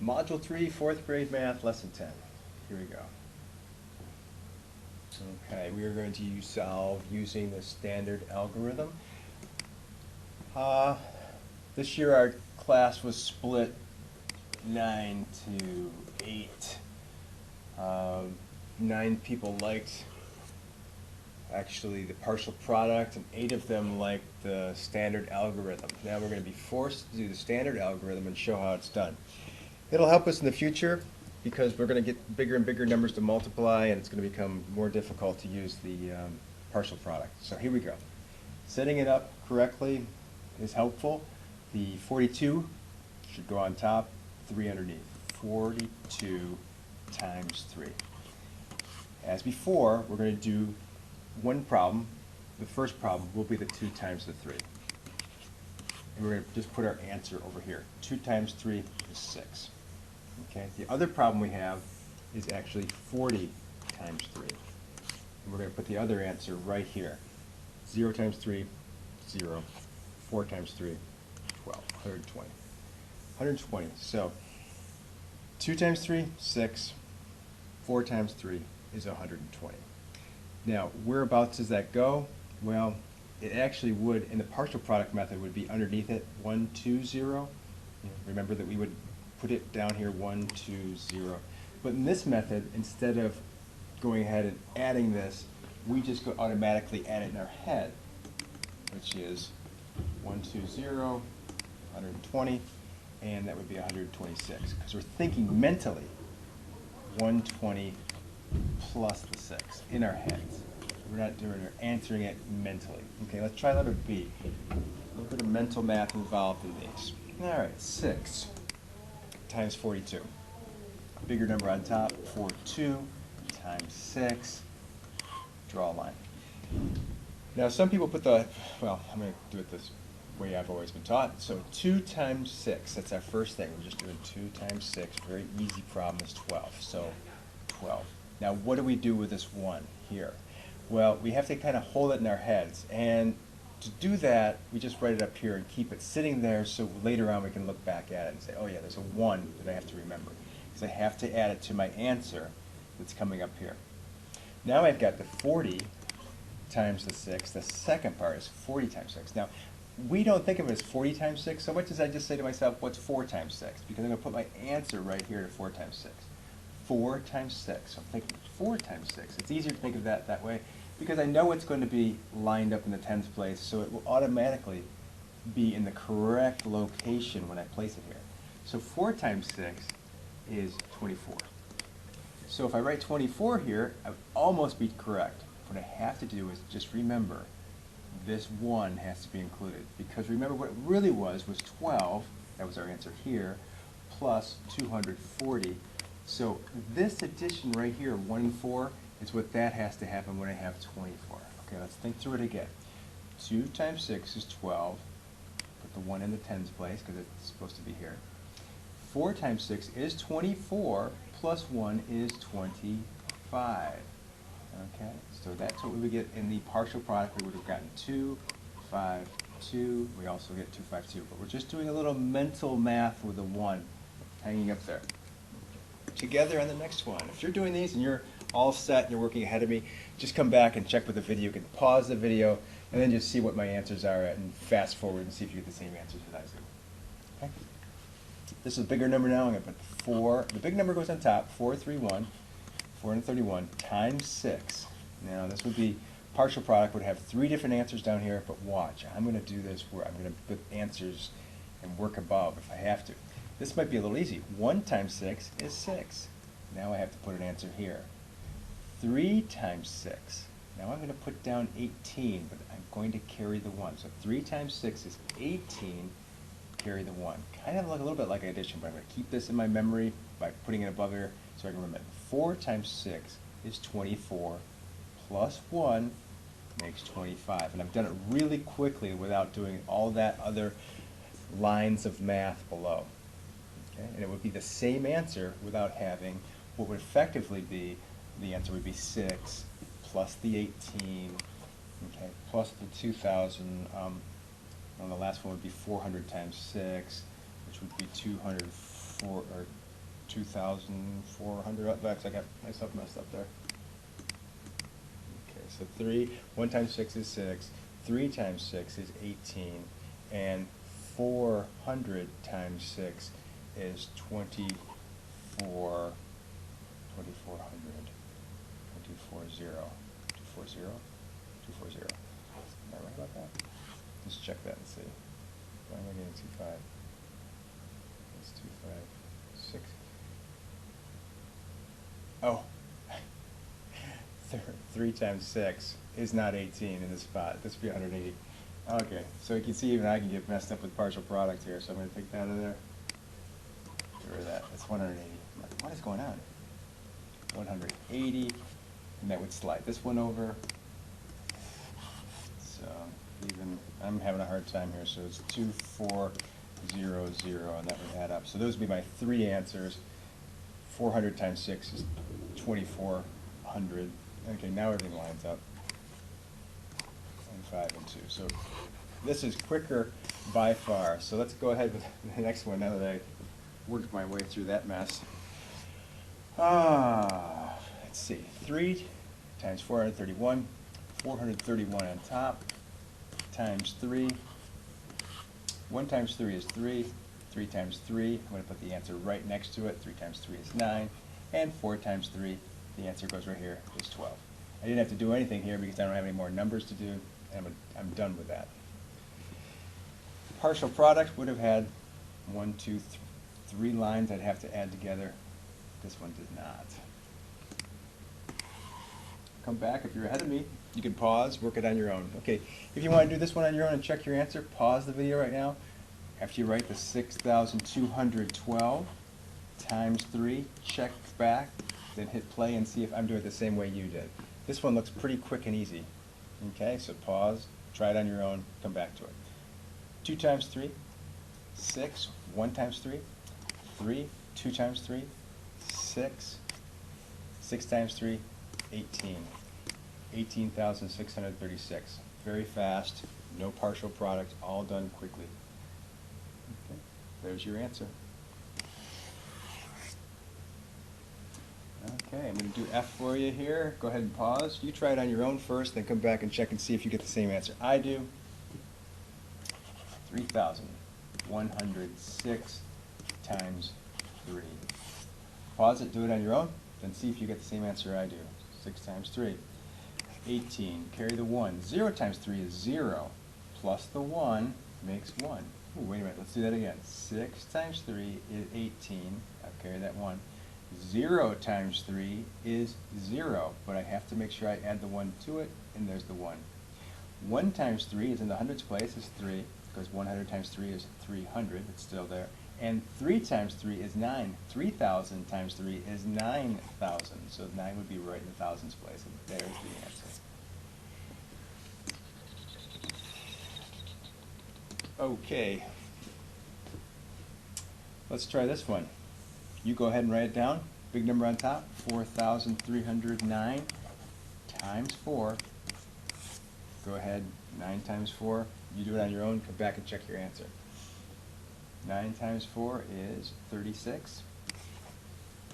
Module 3, 4th grade math, lesson 10. Here we go. Okay, we are going to solve using the standard algorithm. This year our class was split 9 to 8. 9 people liked actually the partial product, and 8 of them liked the standard algorithm. Now we're going to be forced to do the standard algorithm and show how it's done. It'll help us in the future because we're going to get bigger and bigger numbers to multiply, and it's going to become more difficult to use the partial product. So here we go. Setting it up correctly is helpful. The 42 should go on top, 3 underneath. 42 times 3. As before, we're going to do one problem. The first problem will be the 2 times the 3. And we're going to just put our answer over here. 2 times 3 is 6. Okay. The other problem we have is actually 40 times 3. And we're going to put the other answer right here. 0 times 3, 0. 4 times 3, 12. 120. 120. So 2 times 3, 6. 4 times 3 is 120. Now, whereabouts does that go? Well, it actually would, in the partial product method, would be underneath it, 1, 2, 0. Remember that we would put it down here, 1, 2, 0. But in this method, instead of going ahead and adding this, we just go automatically add it in our head, which is 1, 2, 0, 120, and that would be 126. Because we're thinking mentally, 120 plus the 6 in our heads. We're not doing it, we're answering it mentally. Okay, let's try letter B. A little bit of mental math involved in these. All right, 6 times 42. Bigger number on top, 42 times 6. Draw a line. Now, some people put the, well, I'm going to do it this way I've always been taught. So 2 times 6, that's our first thing. We're just doing 2 times 6. Very easy problem is 12. So 12. Now, what do we do with this 1 here? Well, we have to kind of hold it in our heads. And to do that, we just write it up here and keep it sitting there so later on we can look back at it and say, oh yeah, there's a 1 that I have to remember. Because I have to add it to my answer that's coming up here. Now I've got the 40 times the 6. The second part is 40 times 6. Now, we don't think of it as 40 times 6 so much as I just say to myself, what's 4 times 6? Because I'm going to put my answer right here to 4 times 6. 4 times 6. So I'm thinking 4 times 6. It's easier to think of that way because I know it's going to be lined up in the tens place, so it will automatically be in the correct location when I place it here. So 4 times 6 is 24. So if I write 24 here, I would almost be correct. What I have to do is just remember this 1 has to be included, because remember what it really was 12, that was our answer here, plus 240. So this addition right here, 1 and 4, is what that has to happen when I have 24. Okay, let's think through it again. 2 times 6 is 12. Put the 1 in the tens place because it's supposed to be here. 4 times 6 is 24, plus 1 is 25. Okay, so that's what we would get in the partial product. We would have gotten 2, 5, 2. We also get 2, 5, 2. But we're just doing a little mental math with the 1 hanging up there. Together on the next one. If you're doing these and you're all set and you're working ahead of me, just come back and check with the video. You can pause the video and then just see what my answers are and fast forward and see if you get the same answers that I do. Okay? This is a bigger number now. I'm going to put 4. The big number goes on top. 431. 431 times 6. Now this would be partial product, would have 3 different answers down here, but watch. I'm going to do this where I'm going to put answers and work above if I have to. This might be a little easy. 1 times 6 is 6. Now I have to put an answer here. 3 times 6. Now I'm going to put down 18, but I'm going to carry the 1. So 3 times 6 is 18, carry the 1. Kind of like a little bit like addition, but I'm going to keep this in my memory by putting it above here so I can remember. 4 times 6 is 24, plus 1 makes 25. And I've done it really quickly without doing all that other lines of math below. Okay? And it would be the same answer without having what would effectively be, the answer would be 6 plus the 18, okay, plus the 2,000, and the last one would be 400 times 6, which would be 204, or 2,400, in fact, I got myself messed up there. Okay, so 1 times 6 is 6, 3 times 6 is 18, and 400 times 6 is 24, 2400, 240, 240, 240. Am I right about that? Let's check that and see. Why am I getting 25? It's 256. Oh, 3 times 6 is not 18 in this spot. This would be 180. Okay, so you can see even I can get messed up with partial product here, so I'm going to take that out of there. Get rid of that. That's 180. What is going on? 180, and that would slide this one over. So even I'm having a hard time here, so it's 2400, and that would add up. So those would be my 3 answers. 400 times 6 is 2400. Okay, now everything lines up. And 5 and 2. So this is quicker by far. So let's go ahead with the next one now that I worked my way through that mess. Let's see. 3 times 431. 431 on top times 3. 1 times 3 is 3. 3 times 3, I'm going to put the answer right next to it. 3 times 3 is 9. And 4 times 3, the answer goes right here, is 12. I didn't have to do anything here because I don't have any more numbers to do, and I'm done with that. Partial product would have had 1, 2, 3 lines I'd have to add together. This one does not. Come back. If you're ahead of me, you can pause, work it on your own. Okay, if you want to do this one on your own and check your answer, pause the video right now. After you write the 6,212 times 3, check back, then hit play and see if I'm doing it the same way you did. This one looks pretty quick and easy. Okay, so pause, try it on your own, come back to it. 2 times 3, 6, 1 times 3, 3, 2 times 3, 6, 6 times 3, 18. 18,636. Very fast, no partial product, all done quickly. Okay, there's your answer. Okay, I'm going to do F for you here. Go ahead and pause. You try it on your own first, then come back and check and see if you get the same answer I do. 3,106 times 3. Pause it, do it on your own, then see if you get the same answer I do. 6 times 3. 18, carry the 1. 0 times 3 is 0, plus the 1 makes 1. Ooh, wait a minute, let's do that again. 6 times 3 is 18, I'll carry that 1. 0 times 3 is 0, but I have to make sure I add the 1 to it, and there's the 1. 1 times 3 is in the hundreds place, is 3, because 100 times 3 is 300, it's still there. And 3 times 3 is 9. 3,000 times 3 is 9,000. So 9 would be right in the thousands place, and there's the answer. Okay. Let's try this one. You go ahead and write it down. Big number on top, 4,309 times 4. Go ahead, 9 times 4. You do it on your own, come back and check your answer. 9 times 4 is 36.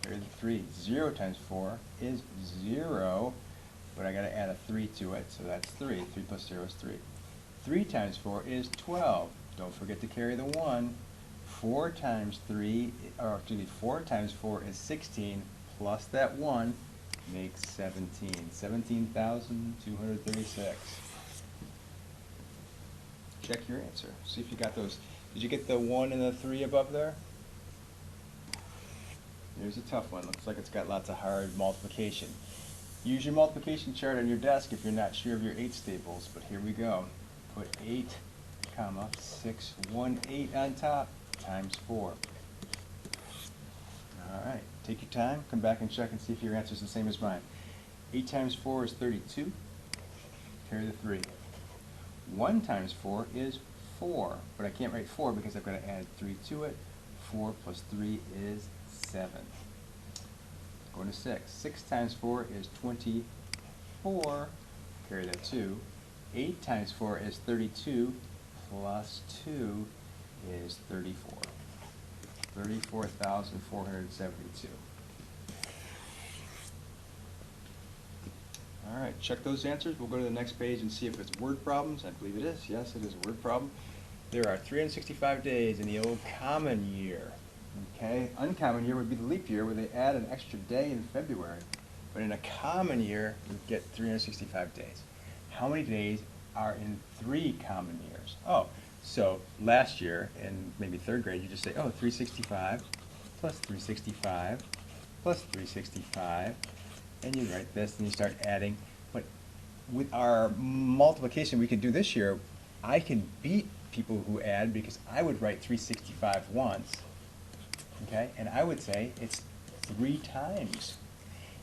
Carry the 3. 0 times 4 is 0, but I got to add a 3 to it, so that's 3. 3 plus 0 is 3. 3 times 4 is 12. Don't forget to carry the 1. 4 times 3, or excuse me, 4 times 4 is 16, plus that 1 makes 17. 17,236. Check your answer. See if you got those. Did you get the 1 and the 3 above there? Here's a tough one. Looks like it's got lots of hard multiplication. Use your multiplication chart on your desk if you're not sure of your 8 tables, but here we go. Put 8, comma, 618 on top, times 4. All right, take your time, come back and check and see if your answer is the same as mine. 8 times 4 is 32. Carry the 3. 1 times 4 is 4, but I can't write 4 because I've got to add 3 to it. 4 plus 3 is 7. Going to 6. 6 times 4 is 24. Carry that 2. 8 times 4 is 32, plus 2 is 34. 34,472. All right, check those answers. We'll go to the next page and see if it's word problems. I believe it is. Yes, it is a word problem. There are 365 days in the old common year. Okay, uncommon year would be the leap year where they add an extra day in February. But in a common year, we get 365 days. How many days are in 3 common years? Oh, so last year in maybe 3rd grade, you just say, oh, 365 plus 365 plus 365, and you write this and you start adding. But with our multiplication we could do this year, I can beat people who add because I would write 365 once, okay, and I would say it's 3 times.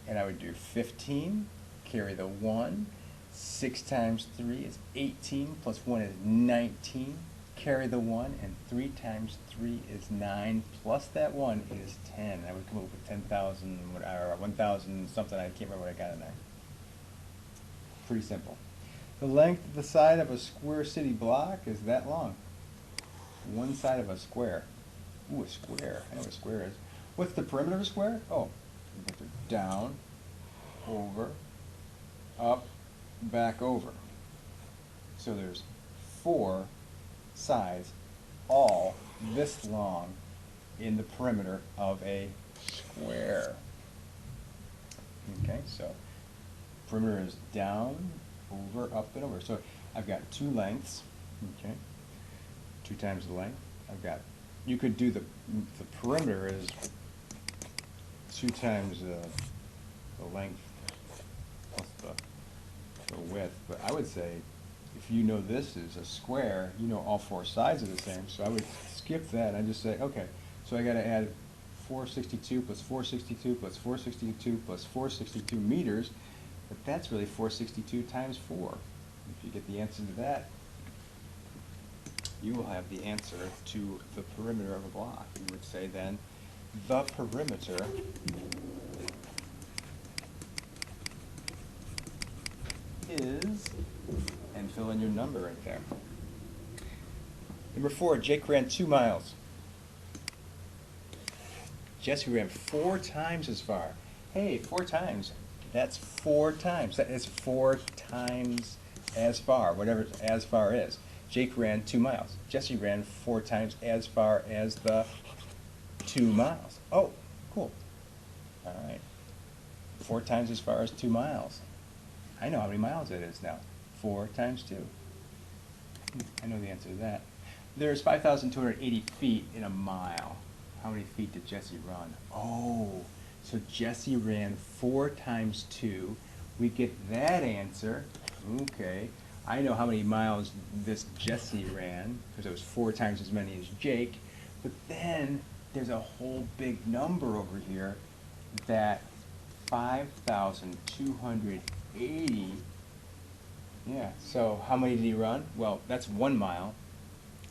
And I would do 15, carry the 1, 6 times 3 is 18, plus 1 is 19, carry the 1, and 3 times 3 is 9, plus that 1 is 10. I would come up with 10,000, or 1,000 something, I can't remember what I got in there. Pretty simple. The length of the side of a square city block is that long. One side of a square. Ooh, a square. I know what a square is. What's the perimeter of a square? Oh, you get to down, over, up, back over. So there's 4 sides, all this long in the perimeter of a square. Okay, so perimeter is down, over, up, and over. So I've got 2 lengths, okay, 2 times the length. I've got, you could do the perimeter is 2 times the length plus the width. But I would say, if you know this is a square, you know all 4 sides are the same. So I would skip that and I just say, okay, so I got to add 462 plus 462 plus 462 plus 462 meters. But that's really 462 times 4. If you get the answer to that, you will have the answer to the perimeter of a block. You would say then, the perimeter is, and fill in your number right there. Number 4, Jake ran 2 miles. Jesse ran 4 times as far. Hey, 4 times. That's 4 times. That is 4 times as far, whatever as far is. Jake ran 2 miles. Jesse ran 4 times as far as the 2 miles. Oh, cool. All right. 4 times as far as 2 miles. I know how many miles it is now. 4 times 2. I know the answer to that. There's 5,280 feet in a mile. How many feet did Jesse run? Oh, so Jesse ran 4 times 2. We get that answer. Okay. I know how many miles this Jesse ran, because it was 4 times as many as Jake. But then there's a whole big number over here that 5,280. Yeah, so how many did he run? Well, that's 1 mile.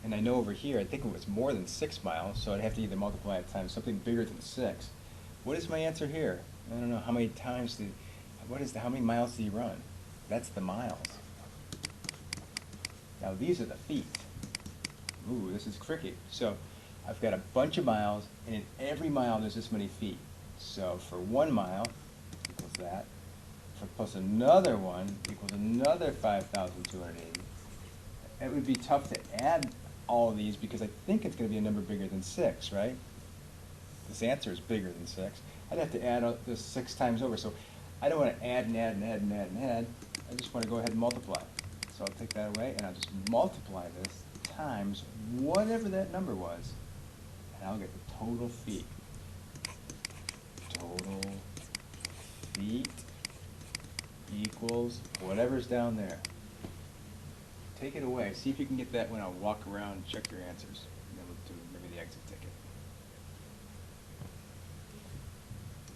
And I know over here, I think it was more than 6 miles, so I'd have to either multiply it times something bigger than 6. What is my answer here? I don't know, how many times did, how many miles did he run? That's the miles. Now these are the feet. Ooh, this is tricky. So I've got a bunch of miles, and in every mile there's this many feet. So for 1 mile equals that. Plus another one equals another 5,280. It would be tough to add all of these because I think it's going to be a number bigger than 6, right? This answer is bigger than 6. I'd have to add this 6 times over. So I don't want to add and add and add and add and add. I just want to go ahead and multiply. So I'll take that away and I'll just multiply this times whatever that number was. And I'll get the total feet. Total feet equals whatever's down there. Take it away. See if you can get that when I walk around and check your answers. And then we'll do maybe the exit ticket.